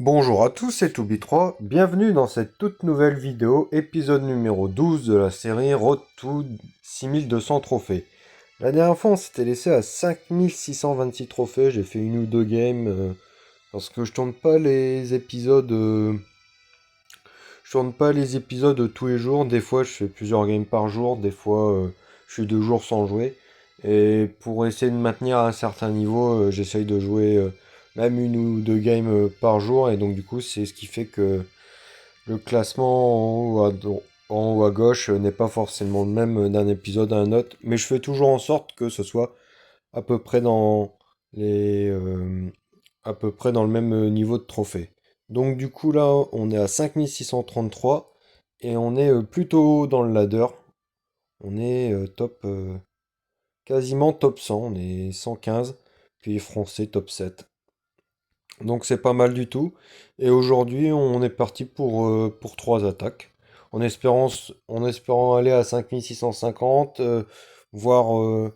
Bonjour à tous, c'est Toubi3, bienvenue dans cette toute nouvelle vidéo, épisode numéro 12 de la série Road to 6200 trophées. La dernière fois on s'était laissé à 5626 trophées, j'ai fait une ou deux games, parce que je tourne pas les épisodes tous les jours, des fois je fais plusieurs games par jour, des fois je suis 2 jours sans jouer. Et pour essayer de maintenir un certain niveau, j'essaye de jouer même une ou deux games par jour. Et donc du coup c'est ce qui fait que le classement en haut à gauche n'est pas forcément le même d'un épisode à un autre. Mais je fais toujours en sorte que ce soit à peu près dans les, à peu près dans le même niveau de trophée. Donc du coup là, on est à 5633 et on est plutôt haut dans le ladder. On est quasiment top 100, on est 115, puis français top 7. Donc c'est pas mal du tout. Et aujourd'hui, on est parti pour 3 attaques. En espérant aller à 5650, voire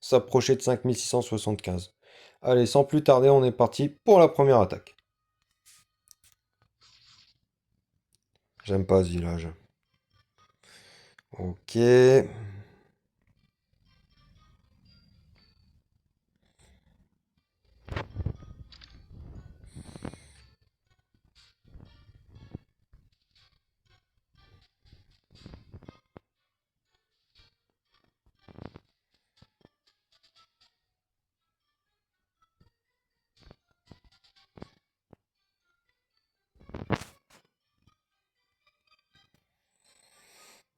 s'approcher de 5675. Allez, sans plus tarder, on est parti pour la première attaque. J'aime pas ce village. Ok.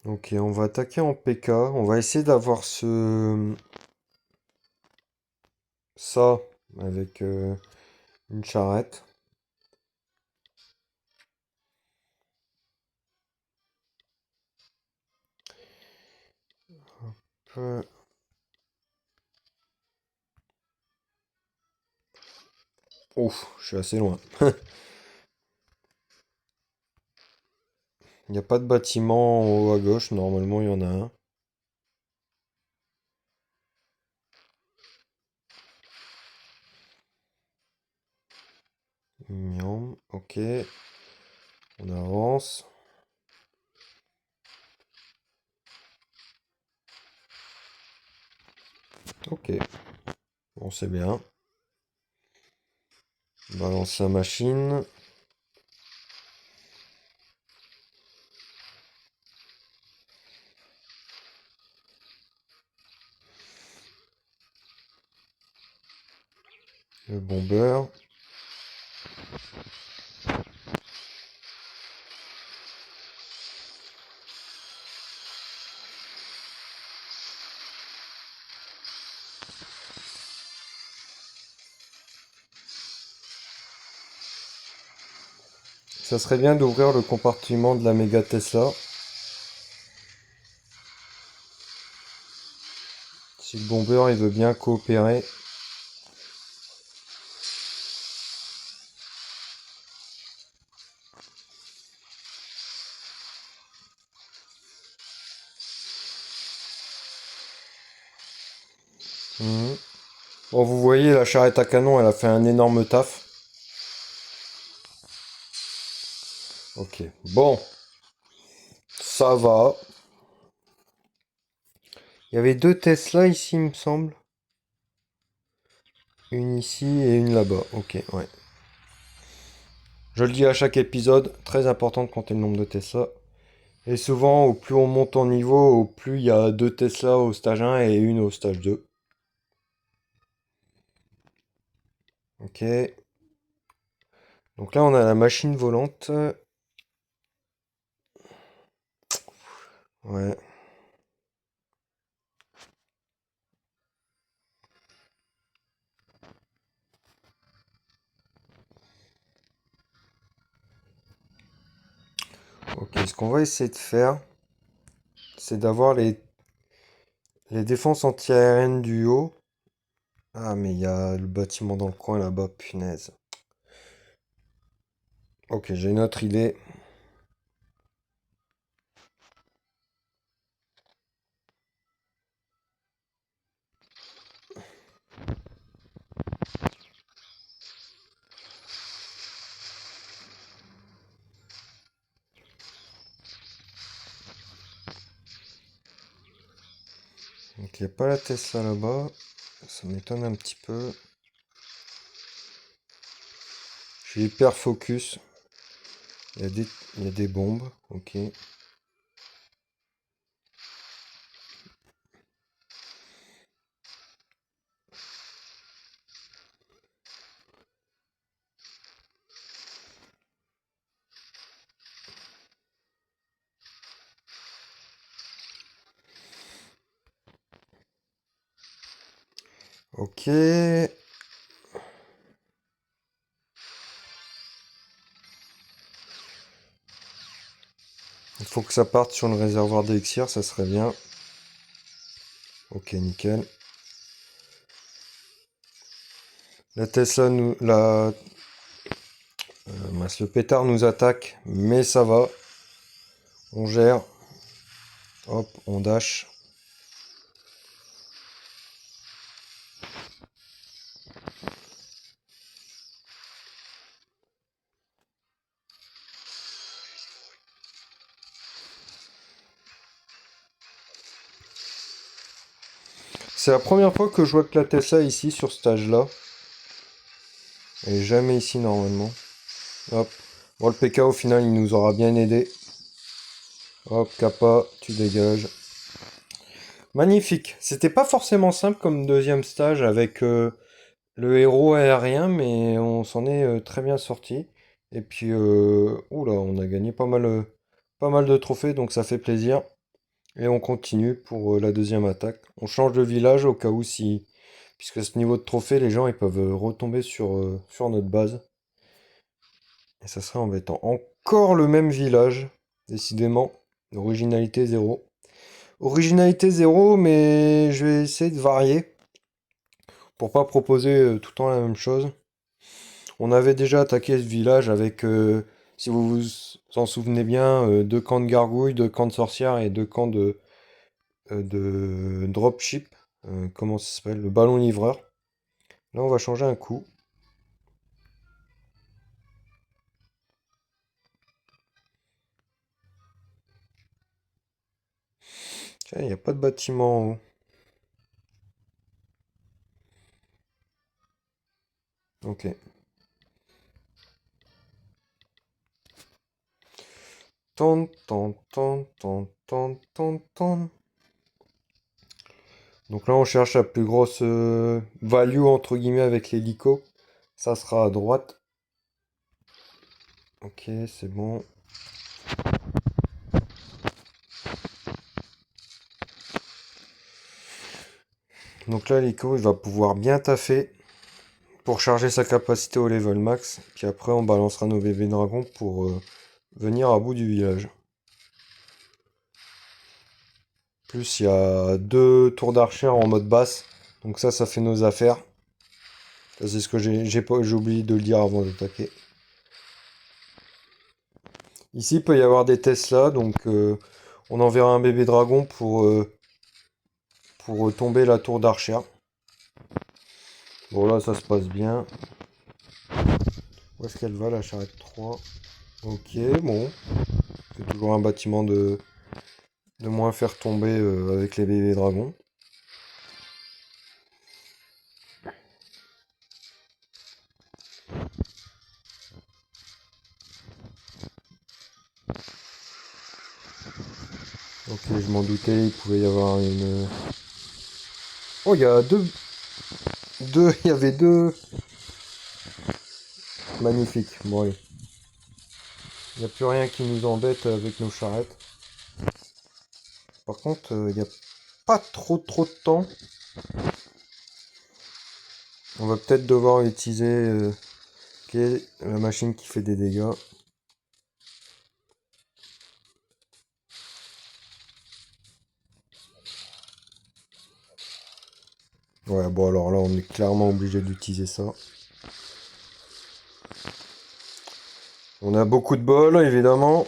Ok, on va attaquer en PK. On va essayer d'avoir ça avec une charrette. Euh, Ouf, je suis assez loin. Il n'y a pas de bâtiment en haut à gauche, normalement il y en a un. Miam, ok, on avance. Ok, bon c'est bien. Balance la machine. Le bombeur. Ça serait bien d'ouvrir le compartiment de la méga Tesla. Si le bombeur il veut bien coopérer. Mhm. Bon, vous voyez, la charrette à canon, elle a fait un énorme taf. Ok, bon, ça va. Il y avait deux Tesla ici, il me semble. Une ici et une là-bas. Ok, ouais. Je le dis à chaque épisode, très important de compter le nombre de Tesla. Et souvent, au plus on monte en niveau, au plus il y a deux Tesla au stage 1 et une au stage 2. Ok. Donc là, on a la machine volante. Ouais. Ok, ce qu'on va essayer de faire, c'est d'avoir les défenses antiaériennes du haut. Ah, mais il y a le bâtiment dans le coin là-bas, punaise. Ok, j'ai une autre idée. qu'il n'y a pas la Tesla là-bas. Ça m'étonne un petit peu. Je suis hyper focus. Il y a des bombes. Ok. Ok. Il faut que ça parte sur le réservoir d'élixir, ça serait bien. Ok, nickel. La Tesla nous... mince, le pétard nous attaque, mais ça va. On gère. Hop, on dash. C'est la première fois que je vois que la Tesla ici, sur ce stage-là. Elle est jamais ici, normalement. Hop. Bon, le PK, au final, il nous aura bien aidé. Hop, Kappa, tu dégages. Magnifique. C'était pas forcément simple comme deuxième stage avec le héros aérien, mais on s'en est très bien sorti. Et puis, oula, on a gagné pas mal de trophées, donc ça fait plaisir. Et on continue pour la deuxième attaque. On change de village au cas où si... Puisque à ce niveau de trophée, les gens ils peuvent retomber sur notre base. Et ça serait embêtant. Encore le même village, décidément. Originalité zéro. Originalité zéro, mais je vais essayer de varier. Pour pas proposer tout le temps la même chose. On avait déjà attaqué ce village avec, si vous vous en souvenez bien, deux camps de gargouilles, deux camps de sorcières et deux camps de dropship. Comment ça s'appelle? Le ballon livreur. Là, on va changer un coup. Tiens, il n'y a pas de bâtiment en haut. Ok. Tant, tant, tant, tant, tant, tant, tant. Donc là, on cherche la plus grosse value, entre guillemets, avec l'hélico. Ça sera à droite. Ok, c'est bon. Donc là, l'hélico, il va pouvoir bien taffer pour charger sa capacité au level max. Puis après, on balancera nos bébés dragons pour venir à bout du village. Plus, il y a deux tours d'archer en mode basse. Donc ça fait nos affaires. Ça, c'est ce que j'ai oublié de le dire avant d'attaquer. Ici, il peut y avoir des Tesla, donc on enverra un bébé dragon pour tomber la tour d'archer. Bon, là, ça se passe bien. Où est-ce qu'elle va, la charrette 3? Ok, bon. C'est toujours un bâtiment de moins faire tomber avec les bébés dragons. Ok, je m'en doutais, il pouvait y avoir une... Oh, il y a il y avait deux... Magnifique, bon allez. Il n'y a plus rien qui nous embête avec nos charrettes. Par contre, il n'y a pas trop de temps. On va peut-être devoir utiliser la machine qui fait des dégâts. Ouais, bon alors là, on est clairement obligé d'utiliser ça. On a beaucoup de bol, évidemment.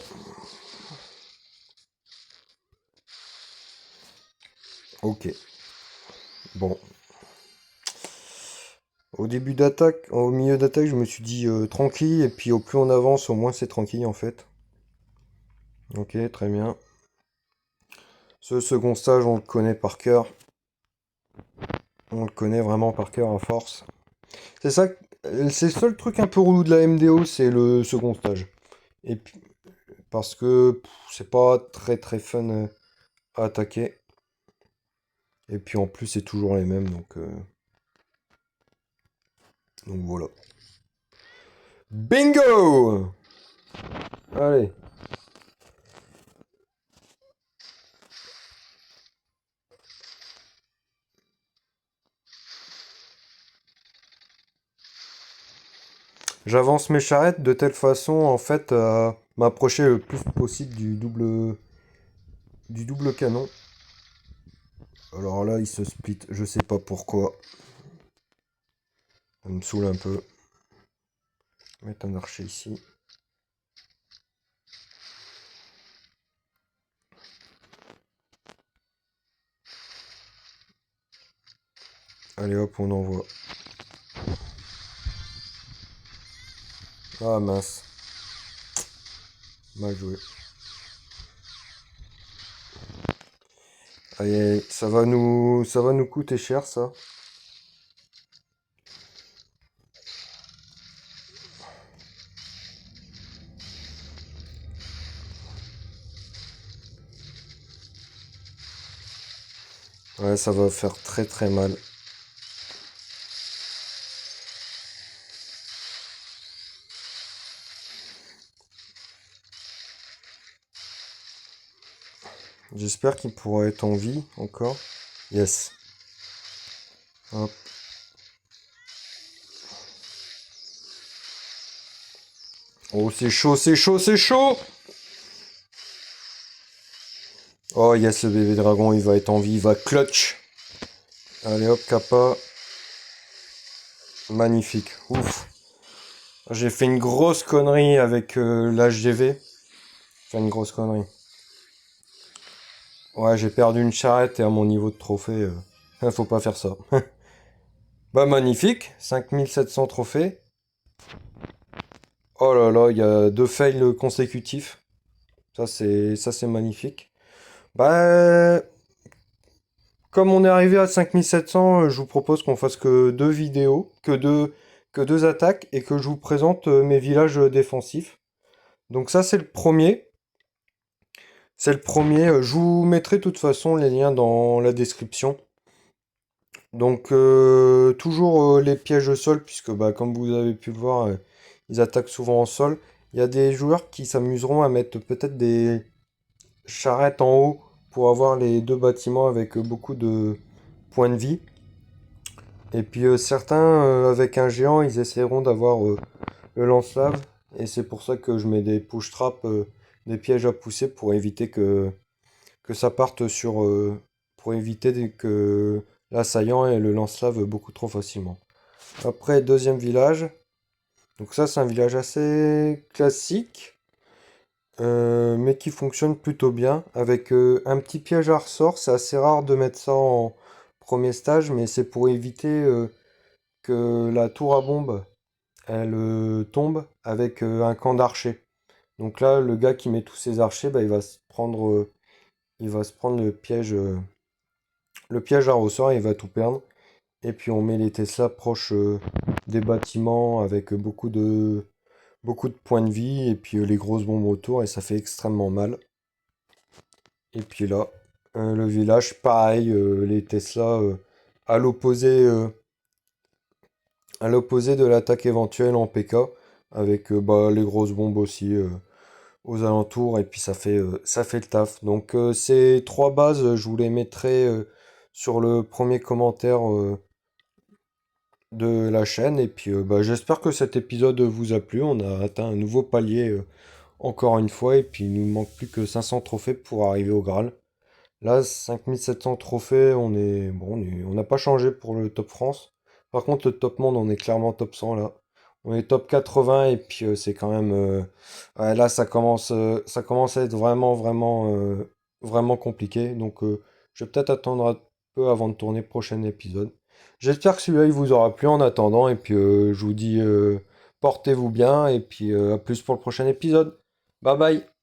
Ok. Bon. Au début d'attaque, au milieu d'attaque, je me suis dit tranquille, et puis au plus on avance, au moins c'est tranquille en fait. Ok, très bien. Ce second stage, on le connaît par cœur. On le connaît vraiment par cœur à force. C'est ça, c'est le seul truc un peu relou de la MDO, c'est le second stage. Et puis, parce que c'est pas très très fun à attaquer. Et puis en plus, c'est toujours les mêmes, donc voilà. Bingo! Allez. J'avance mes charrettes de telle façon, en fait, à m'approcher le plus possible du double canon. Alors là, il se split, je sais pas pourquoi. Ça me saoule un peu. Je vais mettre un archer ici. Allez hop, on envoie. Ah mince. Mal joué. Allez, ça va nous coûter cher, ça. Ouais, ça va faire très très mal. J'espère qu'il pourra être en vie encore. Yes. Hop. Oh, c'est chaud, c'est chaud, c'est chaud! Oh, yes, le bébé dragon, il va être en vie, il va clutch. Allez hop, kappa. Magnifique. Ouf. J'ai fait une grosse connerie avec l'HGV. Fait une grosse connerie. Ouais, j'ai perdu une charrette et à mon niveau de trophée, faut pas faire ça. Bah magnifique, 5700 trophées. Oh là là, il y a 2 fails consécutifs. Ça c'est magnifique. Bah comme on est arrivé à 5700, je vous propose qu'on fasse que 2 vidéos, que deux attaques et que je vous présente mes villages défensifs. Donc ça c'est le premier. C'est le premier. Je vous mettrai de toute façon les liens dans la description. Donc toujours les pièges au sol, puisque bah, comme vous avez pu le voir, ils attaquent souvent au sol. Il y a des joueurs qui s'amuseront à mettre peut-être des charrettes en haut pour avoir les 2 bâtiments avec beaucoup de points de vie. Et puis certains avec un géant, ils essaieront d'avoir le lance-lave. Et c'est pour ça que je mets des push-traps, des pièges à pousser pour éviter que ça parte pour éviter que l'assaillant ait le lance-lave beaucoup trop facilement. Après, deuxième village. Donc ça, c'est un village assez classique, mais qui fonctionne plutôt bien. Avec un petit piège à ressort. C'est assez rare de mettre ça en premier stage, mais c'est pour éviter que la tour à bombe, elle tombe avec un camp d'archers. Donc là, le gars qui met tous ses archers, bah, il va se prendre le piège à ressort et il va tout perdre. Et puis on met les Tesla proches des bâtiments avec beaucoup de points de vie et puis les grosses bombes autour et ça fait extrêmement mal. Et puis là, le village, pareil, les Tesla à l'opposé à l'opposé de l'attaque éventuelle en PK avec bah, les grosses bombes aussi aux alentours et puis ça fait le taf. Donc ces 3 bases, je vous les mettrai sur le premier commentaire de la chaîne. Et puis bah, j'espère que cet épisode vous a plu. On a atteint un nouveau palier encore une fois. Et puis il nous manque plus que 500 trophées pour arriver au Graal. Là, 5700 trophées, on n'a pas changé pour le top France. Par contre, le top monde, on est clairement top 100 là. On est top 80 et puis c'est quand même... ouais, là, ça commence à être vraiment, vraiment, vraiment compliqué. Donc, je vais peut-être attendre un peu avant de tourner le prochain épisode. J'espère que celui-là, il vous aura plu en attendant. Et puis, je vous dis, portez-vous bien. Et puis, à plus pour le prochain épisode. Bye bye!